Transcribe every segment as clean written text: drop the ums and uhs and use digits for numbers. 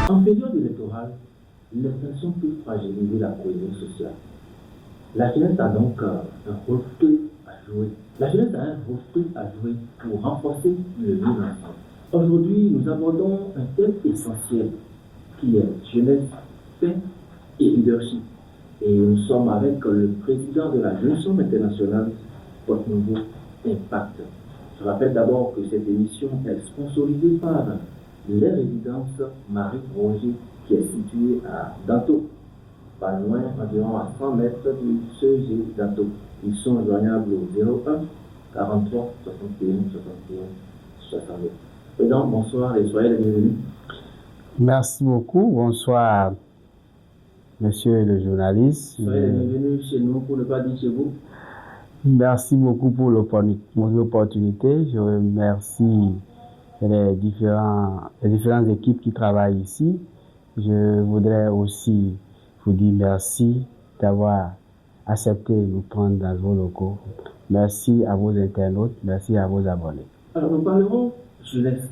En période électorale, les tensions peuvent fragiliser la cohésion sociale. La jeunesse a donc un rôle clé à jouer. La jeunesse a un rôle clé à jouer pour renforcer le vivre ensemble. Aujourd'hui, nous abordons un thème essentiel qui est jeunesse, paix et leadership. Et nous sommes avec le président de la Jeune Chambre internationale, Porte Nouveau Impact. Je rappelle d'abord que cette émission est sponsorisée par les résidences Marie-Roger, qui est située à Danto, pas loin, environ à 100 mètres du CEG Danto. Ils sont joignables au 01 43 61 61 69. Président, bonsoir et soyez les bienvenus. Merci beaucoup. Bonsoir, monsieur le journaliste. Soyez les bienvenus chez nous, pour ne pas dire chez vous. Merci beaucoup pour l'opportunité. Je remercie les différentes équipes qui travaillent ici. Je voudrais aussi vous dire merci d'avoir accepté de nous prendre dans vos locaux. Merci à vos internautes, merci à vos abonnés. Alors, nous parlerons jeunesse,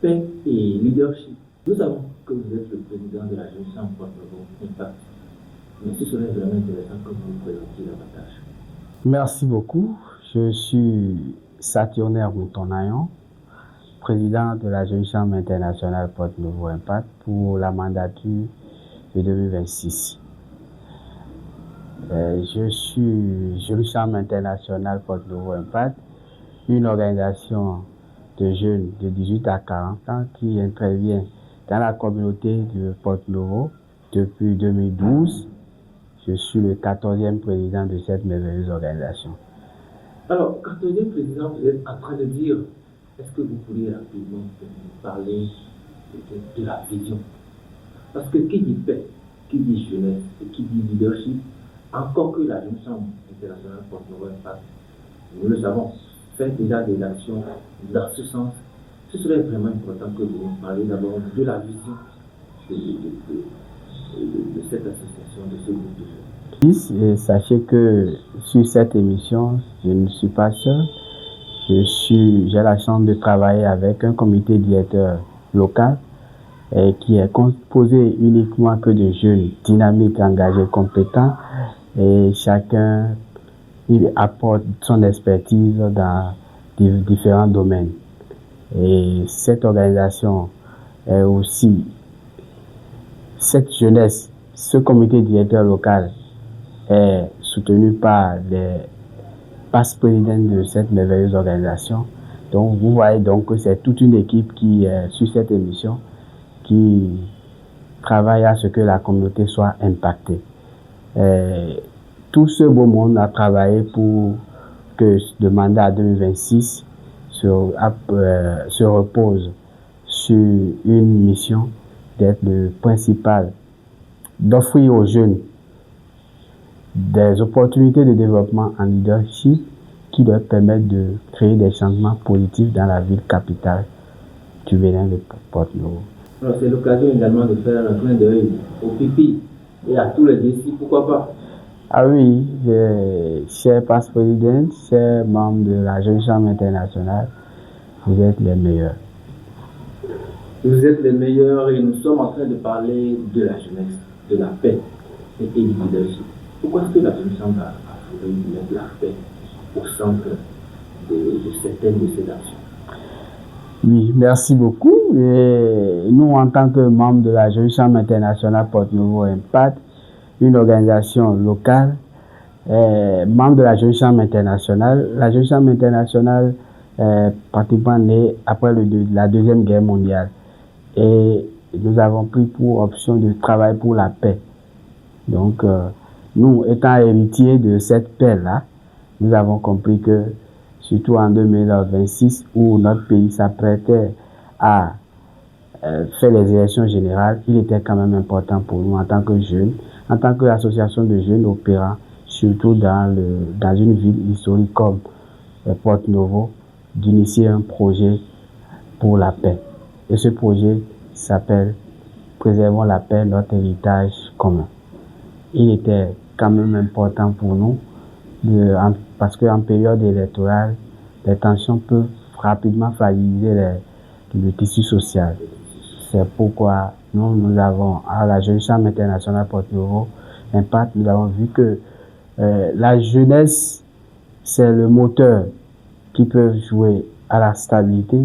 paix et leadership. Nous savons que vous êtes le président de la Jeune Chambre Porte Nouveau Impact. Mais ce serait vraiment intéressant que vous vous présentiez davantage. Merci beaucoup. Je suis Saturnaire Moutonayon, président de la Jeune Chambre internationale Porte Nouveau Impact pour la mandature de 2026. Je suis Jeune Chambre internationale Porte Nouveau Impact, une organisation de jeunes de 18 à 40 ans qui intervient dans la communauté de Porte Nouveau depuis 2012. Je suis le 14e président de cette merveilleuse organisation. Alors, 14e président, vous êtes en train de dire, est-ce que vous pourriez rapidement nous parler de la vision? Parce que qui dit paix, qui dit jeunesse et qui dit leadership, encore que la Jeune Chambre internationale Porte Nouveau Impact, nous le savons, fait déjà des actions dans ce sens. Ce serait vraiment important que vous nous parliez d'abord de la vision de cette association, de ce groupe de jeunes. Et sachez que sur cette émission, je ne suis pas seul. J'ai la chance de travailler avec un comité directeur local qui est composé uniquement que de jeunes dynamiques, engagés, compétents, et chacun il apporte son expertise dans différents domaines. Et cette organisation est aussi, cette jeunesse, ce comité directeur local est soutenu par les vice-présidents de cette merveilleuse organisation. Donc vous voyez donc que c'est toute une équipe qui est sur cette émission, qui travaille à ce que la communauté soit impactée. Tout ce beau monde a travaillé pour que le mandat 2026 se repose sur une mission d'être le principal, d'offrir aux jeunes des opportunités de développement en leadership qui leur permettent de créer des changements positifs dans la ville capitale du Bénin de Porte Nouveau. Alors c'est l'occasion également de faire un clin d'œil au pipi et à tous les défis, pourquoi pas? Ah oui, cher vice-président, chers membres de la Jeune Chambre internationale, vous êtes les meilleurs. Vous êtes les meilleurs et nous sommes en train de parler de la jeunesse, de la paix et du leadership. Pourquoi est-ce que la Jeune Chambre a voulu mettre la paix au centre de certaines de ses actions? Oui, merci beaucoup. Et nous, en tant que membres de la Jeune Chambre internationale Porte Nouveau Impact, une organisation locale, membre de la Jeune Chambre internationale. La Jeune Chambre internationale est pratiquement née après la Deuxième Guerre mondiale. Et nous avons pris pour option de travailler pour la paix. Donc, nous, étant héritiers de cette paix-là, nous avons compris que, surtout en 2026, où notre pays s'apprêtait à faire les élections générales, il était quand même important pour nous en tant que jeunes, en tant qu'association de jeunes opérants, surtout dans une ville historique comme Porte Nouveau, d'initier un projet pour la paix. Et ce projet s'appelle Préservons la paix, notre héritage commun. Il était quand même important pour nous parce qu'en période électorale, les tensions peuvent rapidement fragiliser le tissu social. C'est pourquoi nous avons, à la Jeune Chambre internationale Porte-Nouveau Impact, nous avons vu que la jeunesse, c'est le moteur qui peut jouer à la stabilité,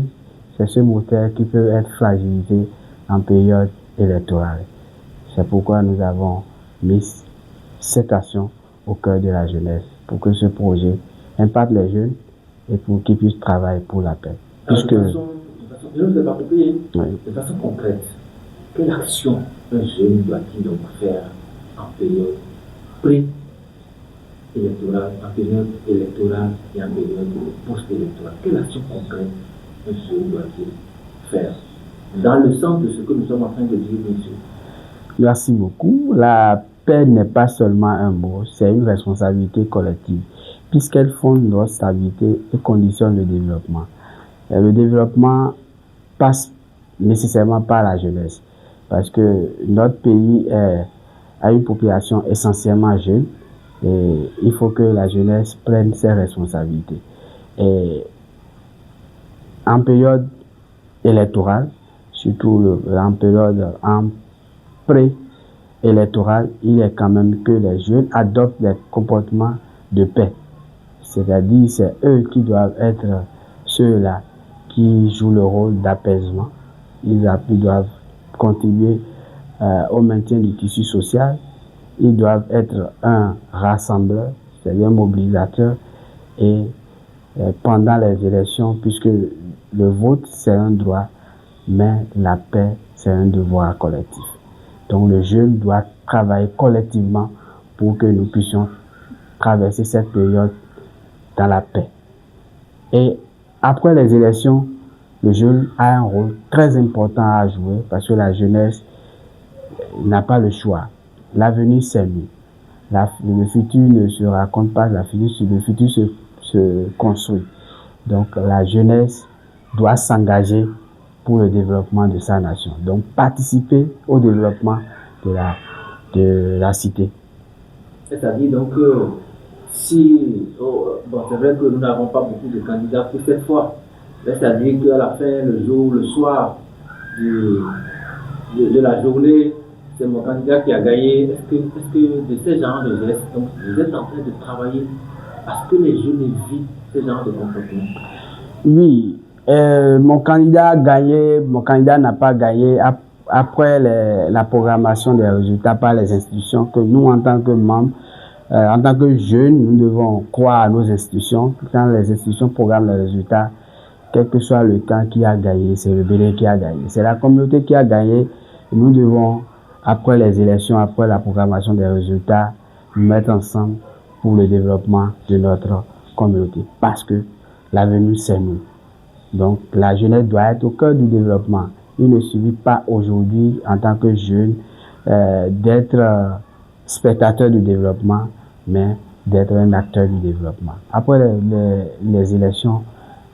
c'est ce moteur qui peut être fragilisé en période électorale. C'est pourquoi nous avons mis cette action au cœur de la jeunesse, pour que ce projet impacte les jeunes et pour qu'ils puissent travailler pour la paix. Puisque, je ne sais pas couper, de façon concrète, quelle action un jeune doit-il donc faire en période pré-électorale, en période électorale et en période post-électorale? Quelle action concrète un jeune doit-il faire dans le sens de ce que nous sommes en train de dire, monsieur? Merci beaucoup. La paix n'est pas seulement un mot, c'est une responsabilité collective, puisqu'elle fonde notre stabilité et conditionne le développement. Et le développement passe nécessairement par la jeunesse, parce que notre pays a une population essentiellement jeune, et il faut que la jeunesse prenne ses responsabilités. Et en période électorale, surtout en période pré-électorale, il est quand même que les jeunes adoptent des comportements de paix. C'est-à-dire, c'est eux qui doivent être ceux-là qui jouent le rôle d'apaisement. Ils doivent contribuer au maintien du tissu social. Ils doivent être un rassembleur, c'est-à-dire un mobilisateur. Et pendant les élections, puisque le vote, c'est un droit, mais la paix, c'est un devoir collectif. Donc le jeune doit travailler collectivement pour que nous puissions traverser cette période dans la paix. Et après les élections, le jeune a un rôle très important à jouer parce que la jeunesse n'a pas le choix. L'avenir, c'est nous. Le futur ne se raconte pas, le futur se construit. Donc la jeunesse doit s'engager pour le développement de sa nation. Donc participer au développement de la cité. C'est-à-dire donc si, c'est vrai que nous n'avons pas beaucoup de candidats pour cette fois, c'est-à-dire qu'à la fin, le soir de la journée, c'est mon candidat qui a gagné. Est-ce que de ces genres de gestes, donc vous êtes en train de travailler à ce que les jeunes évitent ce genre de comportement? Oui, mon candidat a gagné, mon candidat n'a pas gagné après la programmation des résultats par les institutions que nous, en tant que membres, en tant que jeunes, nous devons croire à nos institutions. Quand les institutions programment les résultats, quel que soit le camp qui a gagné, c'est le Bénin qui a gagné. C'est la communauté qui a gagné. Nous devons, après les élections, après la programmation des résultats, nous mettre ensemble pour le développement de notre communauté. Parce que l'avenir, c'est nous. Donc, la jeunesse doit être au cœur du développement. Il ne suffit pas aujourd'hui, en tant que jeune, d'être spectateur du développement, mais d'être un acteur du développement. Après les élections,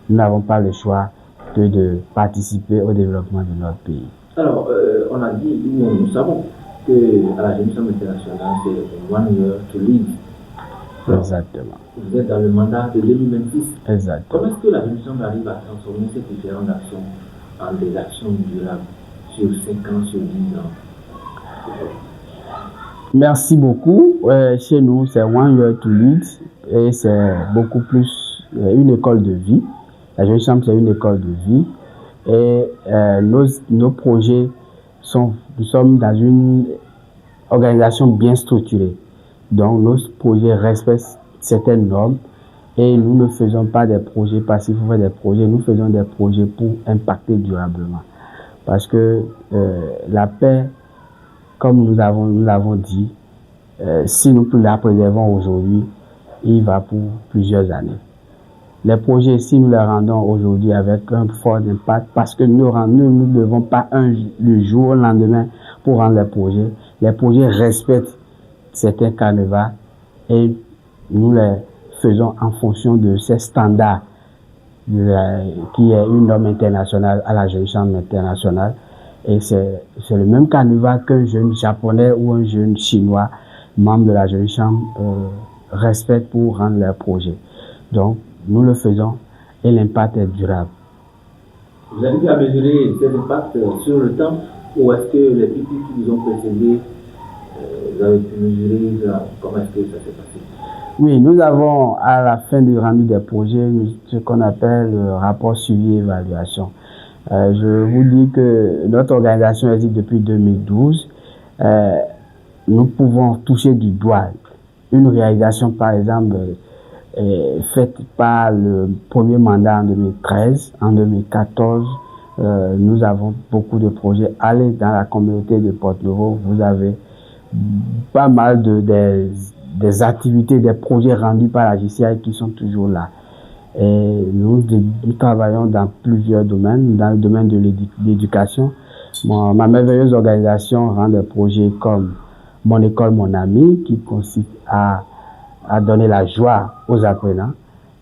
nous n'avons pas le choix que de participer au développement de notre pays. Alors, on a dit, nous savons que à la Jeune Chambre internationale, c'est 1 year to lead. Alors, exactement. Vous êtes dans le mandat de 2026. Exactement. Comment est-ce que la Jeune Chambre arrive à transformer ces différentes actions en des actions durables sur 5 ans, sur 10 ans? Merci beaucoup. Chez nous, c'est 1 year to lead et c'est beaucoup plus une école de vie. La Jeune Chambre, c'est une école de vie et nos projets nous sommes dans une organisation bien structurée. Donc, nos projets respectent certaines normes et nous ne faisons pas des projets passifs, nous faisons des projets pour impacter durablement. Parce que la paix, comme nous l'avons dit, si nous la préservons aujourd'hui, il va pour plusieurs années. Les projets, si nous les rendons aujourd'hui avec un fort impact, parce que nous ne devons pas le jour au lendemain pour rendre les projets respectent certains canevas et nous les faisons en fonction de ces standards qui est une norme internationale à la Jeune Chambre internationale. Et c'est le même canevas qu'un jeune japonais ou un jeune chinois, membre de la Jeune Chambre, respecte pour rendre leur projet. Donc, nous le faisons et l'impact est durable. Vous arrivez à mesurer cet impact sur le temps, ou est-ce que les pays qui vous ont précédé, vous avez pu mesurer comment est-ce que ça s'est passé? Oui, nous avons à la fin du rendu des projets ce qu'on appelle le rapport suivi-évaluation. Je vous dis que notre organisation existe depuis 2012. Nous pouvons toucher du doigt une réalisation, par exemple, faite par le premier mandat en 2013. En 2014, nous avons beaucoup de projets. Allez dans la communauté de Porto-Novo, vous avez pas mal des activités, des projets rendus par la JCI qui sont toujours là. Et nous travaillons dans plusieurs domaines. Dans le domaine de l'éducation, ma merveilleuse organisation rend des projets comme Mon école, mon ami, qui consiste à donner la joie aux apprenants.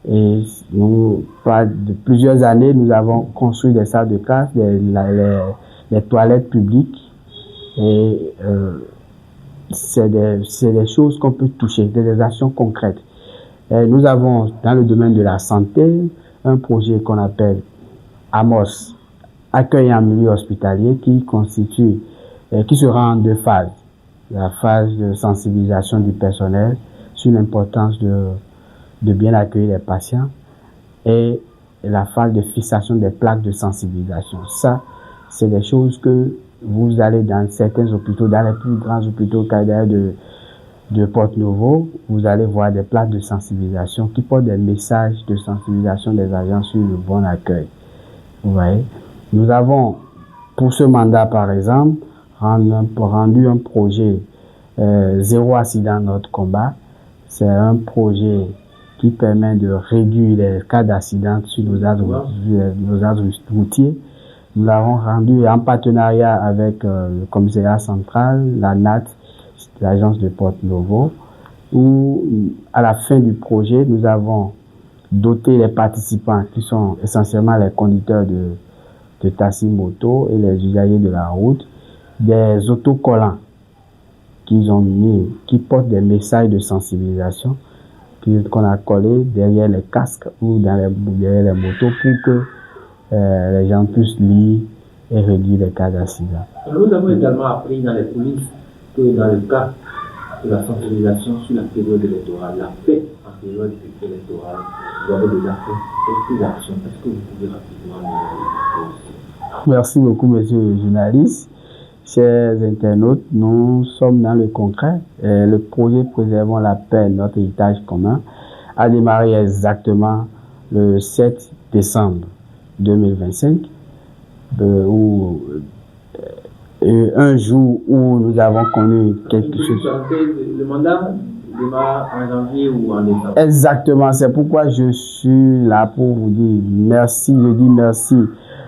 Et nous, de plusieurs années, nous avons construit des salles de classe, les toilettes publiques. Et c'est des choses qu'on peut toucher, des actions concrètes. Et nous avons, dans le domaine de la santé, un projet qu'on appelle AMOS, accueil en milieu hospitalier, qui sera en 2 phases. La phase de sensibilisation du personnel sur l'importance de bien accueillir les patients et la phase de fixation des plaques de sensibilisation. Ça, c'est des choses que vous allez dans certains hôpitaux, dans les plus grands hôpitaux de Porto-Novo, vous allez voir des plaques de sensibilisation qui portent des messages de sensibilisation des agents sur le bon accueil. Vous voyez? Nous avons, pour ce mandat par exemple, rendu un projet Zéro accident notre combat. C'est un projet qui permet de réduire les cas d'accident sur nos axes routiers. Nous l'avons rendu en partenariat avec le commissariat central, la NAT, l'agence de Porto-Novo, où à la fin du projet, nous avons doté les participants, qui sont essentiellement les conducteurs de taxi moto et les usagers de la route, des autocollants qu'ils ont mis, qui portent des messages de sensibilisation qu'on a collés derrière les casques ou derrière les motos pour que les gens puissent lire et réduire les cas d'accident. Nous avons également appris dans les polices que dans le cas de la sensibilisation sur la période électorale, la paix en période électorale, vous avez déjà fait quelques actions. Est-ce que vous pouvez rapidement nous dire? Merci beaucoup, monsieur le journaliste. Chers internautes, nous sommes dans le concret. Le projet Préservons la paix, notre héritage commun, a démarré exactement le 7 décembre 2025, un jour où nous avons connu quelque chose. Le mandat démarre en janvier ou en décembre? Exactement, c'est pourquoi je suis là pour vous dire merci. Je dis merci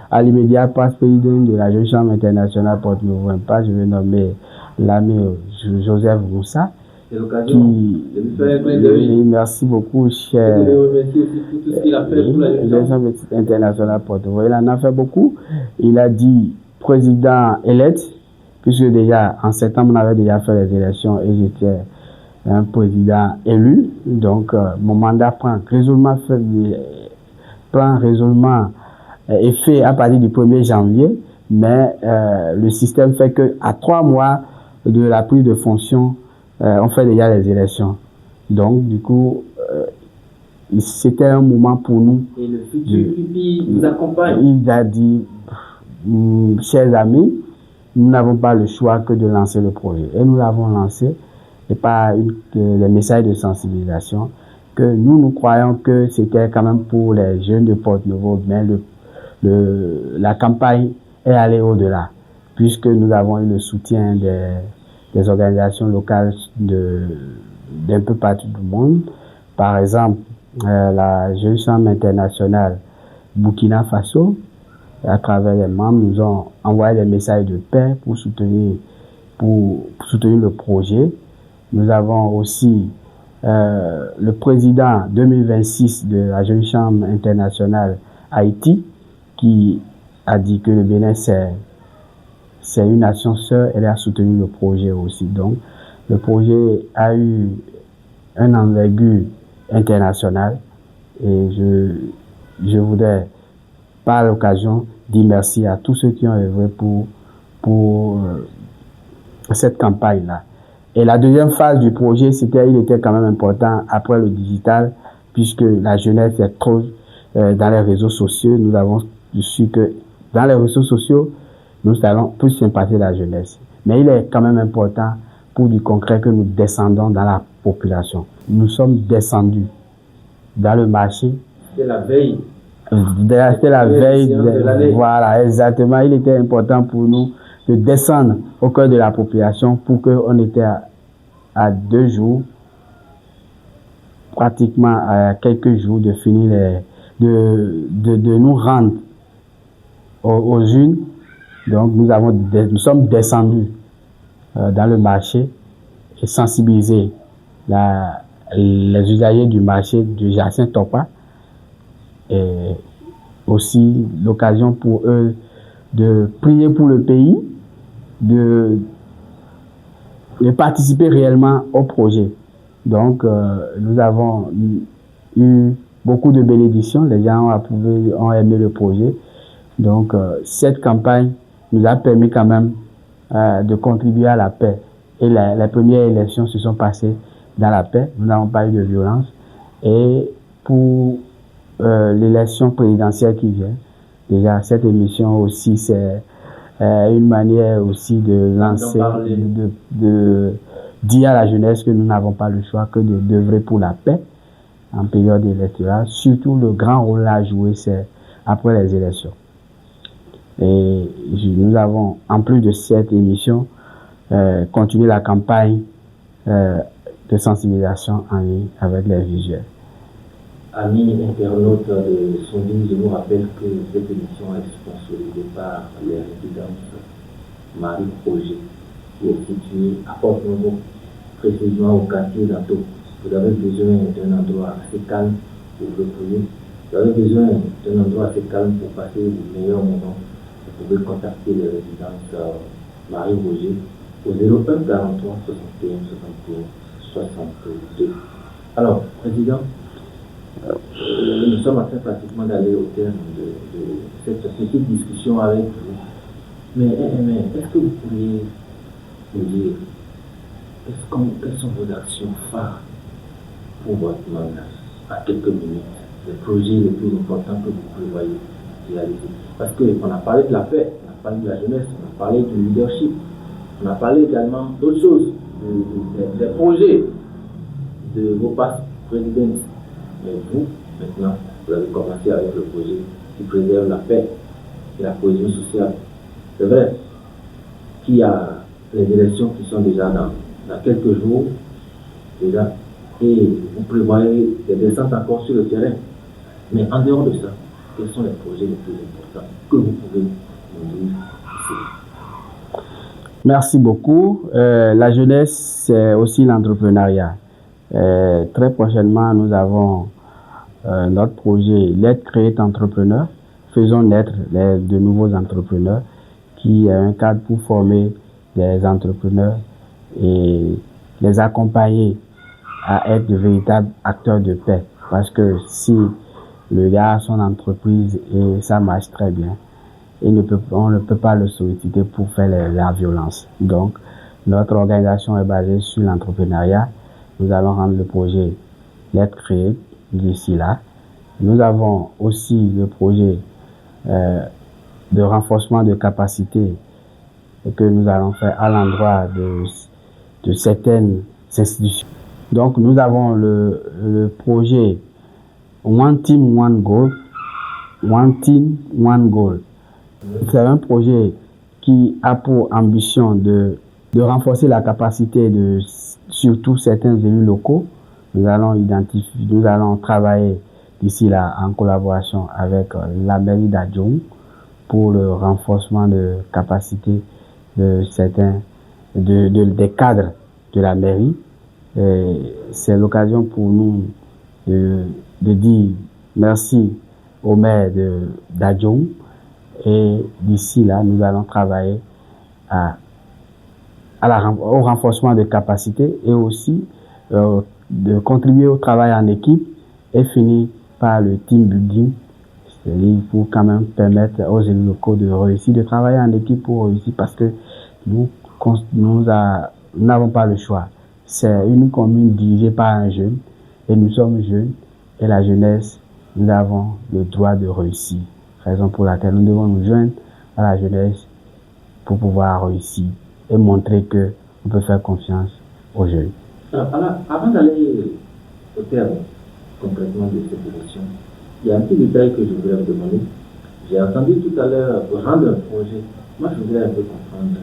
à l'immédiat président de la Jeune Chambre internationale Porto-Novo Impact. Je vais nommer l'ami Joseph Moussa. C'est l'occasion de lui faire un clin d'œil. Merci beaucoup, cher. Je vous remercie aussi pour tout ce qu'il a fait pour la Jeune Chambre internationale Porto-Novo. Il en a fait beaucoup. Il a dit président élect, puisque déjà en septembre, on avait déjà fait les élections et j'étais un président élu. Donc, mon mandat prend résolument effet à partir du 1er janvier, mais le système fait qu'à 3 mois de la prise de fonction, on fait déjà les élections. Donc, du coup, c'était un moment pour nous. Et le futur qui vous accompagne. Il a dit, chers amis, nous n'avons pas le choix que de lancer le projet. Et nous l'avons lancé, et par les messages de sensibilisation, que nous croyons que c'était quand même pour les jeunes de Porto-Novo, mais la campagne est allée au-delà, puisque nous avons eu le soutien des organisations locales d'un peu partout du monde. Par exemple, la Jeune Chambre internationale Burkina Faso, à travers les membres, nous ont envoyé des messages de paix pour soutenir le projet. Nous avons aussi le président 2026 de la Jeune Chambre internationale Haïti, qui a dit que le Bénin, c'est une nation sœur, elle a soutenu le projet aussi. Donc, le projet a eu un envergure international et je voudrais, par l'occasion, dire merci à tous ceux qui ont œuvré pour cette campagne-là. Et la deuxième phase du projet, il était quand même important après le digital, puisque la jeunesse est trop dans les réseaux sociaux. Nous avons su que dans les réseaux sociaux, nous allons plus sympathiser la jeunesse. Mais il est quand même important pour du concret que nous descendons dans la population. Nous sommes descendus dans le marché. C'était la veille. C'était la veille de l'année. Voilà, exactement. Il était important pour nous de descendre au cœur de la population pour qu'on était à 2 jours, pratiquement à quelques jours de finir de nous rendre aux urnes. Donc nous sommes descendus dans le marché et sensibiliser les usagers du marché de Jacinthe Tokpa. Et aussi l'occasion pour eux de prier pour le pays, de participer réellement au projet. Donc, nous avons eu beaucoup de bénédictions. Les gens ont aimé le projet. Donc, cette campagne nous a permis quand même de contribuer à la paix. Et les premières élections se sont passées dans la paix. Nous n'avons pas eu de violence. Et pour l'élection présidentielle qui vient, déjà, cette émission aussi, c'est une manière aussi de lancer, de dire à la jeunesse que nous n'avons pas le choix que d'œuvrer pour la paix en période électorale. Surtout, le grand rôle à jouer, c'est après les élections. Et nous avons, en plus de cette émission, continué la campagne de sensibilisation en ligne avec les visuels. Amis internautes de Sonding, je vous rappelle que cette émission est sponsorisée par les résidences Marie Projet, qui est située à Port-Nouveau, précisément au quartier d'Anto. Vous avez besoin d'un endroit assez calme pour vous reposer. Vous avez besoin d'un endroit assez calme pour passer les meilleurs moments. Vous pouvez contacter les résidences Marie Roger au 01 43 61 61 62. Alors, Président, nous sommes en train pratiquement d'aller au terme de cette petite discussion avec vous. Mais est-ce que vous pourriez nous dire quelles sont vos actions phares pour votre mandat à quelques minutes, les projets les plus importants que vous prévoyez réaliser? Parce qu'on a parlé de la paix, on a parlé de la jeunesse, on a parlé du leadership, on a parlé également d'autres choses, des projets de vos passes présidents. Mais vous, maintenant, vous avez commencé avec le projet qui préserve la paix et la cohésion sociale. C'est vrai qu'il y a les élections qui sont déjà dans quelques jours, déjà, et vous prévoyez des descentes encore sur le terrain. Mais en dehors de ça, quels sont les projets les plus importants que vous pouvez nous dire ici? Merci beaucoup. La jeunesse, c'est aussi l'entrepreneuriat. Très prochainement, nous avons notre projet Let's Create Entrepreneur. Faisons naître de nouveaux entrepreneurs, qui est un cadre pour former des entrepreneurs et les accompagner à être de véritables acteurs de paix. Parce que si le gars a son entreprise et ça marche très bien, on ne peut pas le solliciter pour faire la violence. Donc, notre organisation est basée sur l'entrepreneuriat. Nous allons rendre le projet Let's Create d'ici là. Nous avons aussi le projet de renforcement de capacité que nous allons faire à l'endroit de certaines institutions. Donc, nous avons le projet One Team, One Goal. One Team, One Goal. C'est un projet qui a pour ambition de renforcer la capacité de surtout certains élus locaux. Nous allons travailler d'ici là en collaboration avec la mairie d'Adjoum pour le renforcement de capacité de certains des cadres de la mairie. C'est l'occasion pour nous de dire merci au maire d'Adjoum, et d'ici là nous allons travailler au renforcement de capacité et aussi de contribuer au travail en équipe et finir par le team building C'est-à-dire, il faut quand même permettre aux élus locaux de réussir, de travailler en équipe pour réussir, parce que nous n'avons pas le choix. C'est une commune dirigée par un jeune, et nous sommes jeunes, et la jeunesse, nous avons le droit de réussir. Raison pour laquelle nous devons nous joindre à la jeunesse pour pouvoir réussir et montrer que on peut faire confiance aux jeunes. Alors, avant d'aller au terme concrètement de cette élection, il y a un petit détail que je voudrais vous demander. J'ai entendu tout à l'heure rendre un projet. Moi, je voudrais un peu comprendre.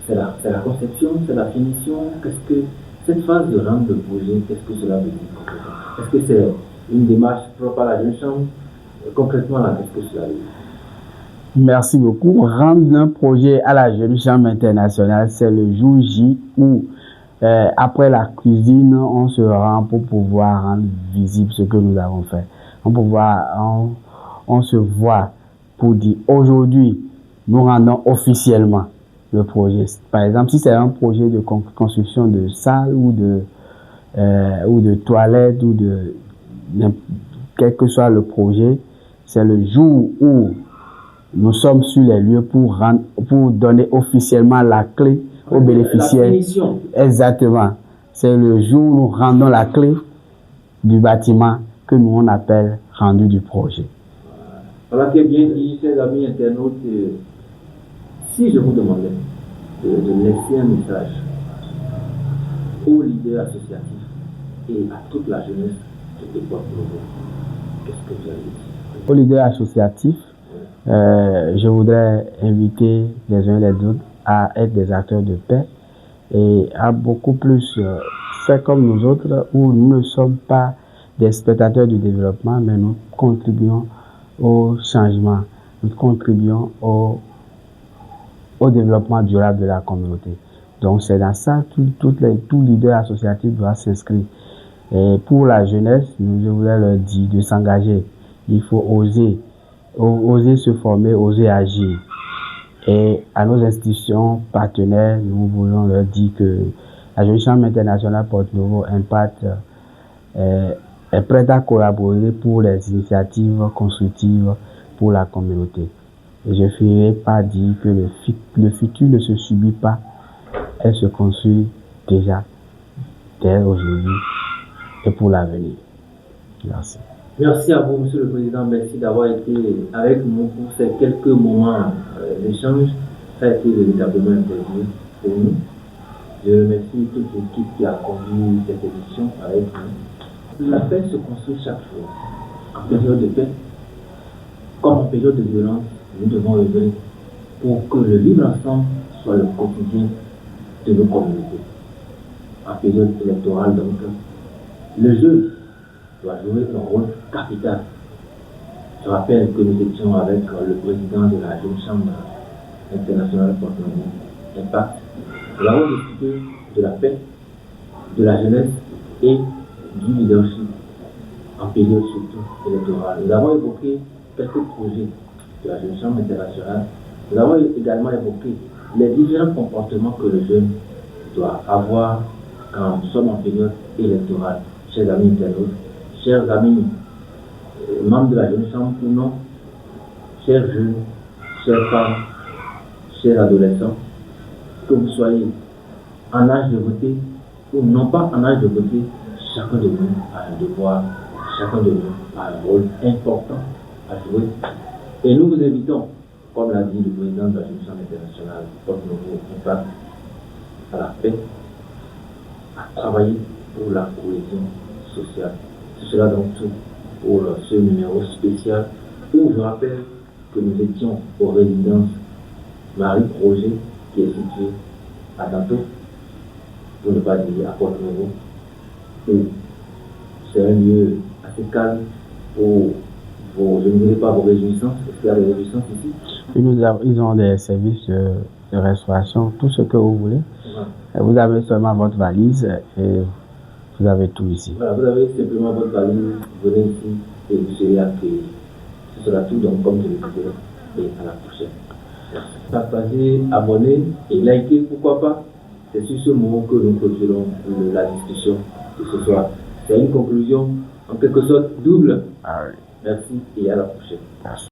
C'est la conception, c'est la finition. Qu'est-ce que cette phase de rendre le projet, qu'est-ce que cela veut dire concrètement? Est-ce que c'est une démarche propre à la jeune chambre? Concrètement, là, qu'est-ce que cela veut dire? Merci beaucoup. Rendre un projet à la Jeune Chambre internationale, c'est le jour J où, après la cuisine, on se rend pour pouvoir rendre visible ce que nous avons fait. On se voit pour dire aujourd'hui, nous rendons officiellement le projet. Par exemple, si c'est un projet de construction de salle ou de toilettes ou de quel que soit le projet, c'est le jour où nous sommes sur les lieux pour donner officiellement la clé aux bénéficiaires. La finition. Exactement. C'est le jour où nous rendons la clé du bâtiment que nous on appelle rendu du projet. Voilà qui est bien dit, chers amis internautes. Si je vous demandais de laisser un message aux leaders associatifs et à toute la jeunesse de Porto-Novo, qu'est-ce que vous allez dire? Aux leaders associatifs, je voudrais inviter les uns et les autres à être des acteurs de paix et à beaucoup plus faire comme nous autres, où nous ne sommes pas des spectateurs du développement, mais nous contribuons au changement, nous contribuons au développement durable de la communauté. Donc c'est dans ça que tout leader associatif doit s'inscrire. Et pour la jeunesse, je voudrais leur dire de s'engager. Il faut oser se former, oser agir. Et à nos institutions partenaires, nous voulons leur dire que la Jeune Chambre internationale Porto-Novo Impact est prête à collaborer pour les initiatives constructives pour la communauté. Et je ne finirai pas dire que le futur ne se subit pas, elle se construit déjà dès aujourd'hui et pour l'avenir. Merci. Merci à vous, Monsieur le Président. Merci d'avoir été avec nous pour ces quelques moments d'échange. Ça a été véritablement un plaisir pour nous. Je remercie toute l'équipe qui a conduit cette émission avec nous. La paix se construit chaque jour. En période de paix, comme en période de violence, nous devons œuvrer pour que le vivre ensemble soit le quotidien de nos communautés. En période électorale, donc, le jeu doit jouer un rôle capital. Je rappelle que nous étions avec le président de la Jeune Chambre internationale Porto-Novo Impact. Nous avons discuté de la paix, de la jeunesse et du leadership en période surtout électorale. Nous avons évoqué quelques projets de la Jeune Chambre internationale. Nous avons également évoqué les différents comportements que le jeune doit avoir quand nous sommes en période électorale. Chers amis internautes, chers amis membres de la Jeune Chambre ou non, chers jeunes, chères femmes, chers adolescents, que vous soyez en âge de voter ou non pas en âge de voter, chacun de nous a un devoir, chacun de nous a un rôle important à jouer. Et nous vous invitons, comme l'a dit le président de la Jeune Chambre internationale, Porto-Novo Impact, à la paix, à travailler pour la cohésion sociale. C'est cela donc tout pour ce numéro spécial où je rappelle que nous étions aux résidences Marie-Roger qui est située à Danto, pour ne pas dire à Porto-Novo, où c'est un lieu assez calme pour je ne dirais pas vos réjouissances. Est-ce qu'il y a des réjouissances ici? Ils ont des services de restauration, tout ce que vous voulez. Ouais. Vous avez seulement votre valise et vous avez tout ici. Voilà, vous avez simplement votre valise, vous venez ici et vous serez accueillis. Ce sera tout, donc comme je le disais, et à la prochaine. Partagez, abonnez et likez, pourquoi pas. C'est sur ce moment que nous clôturons la discussion de ce soir. C'est une conclusion en quelque sorte double. Ah oui. Merci et à la prochaine. Merci.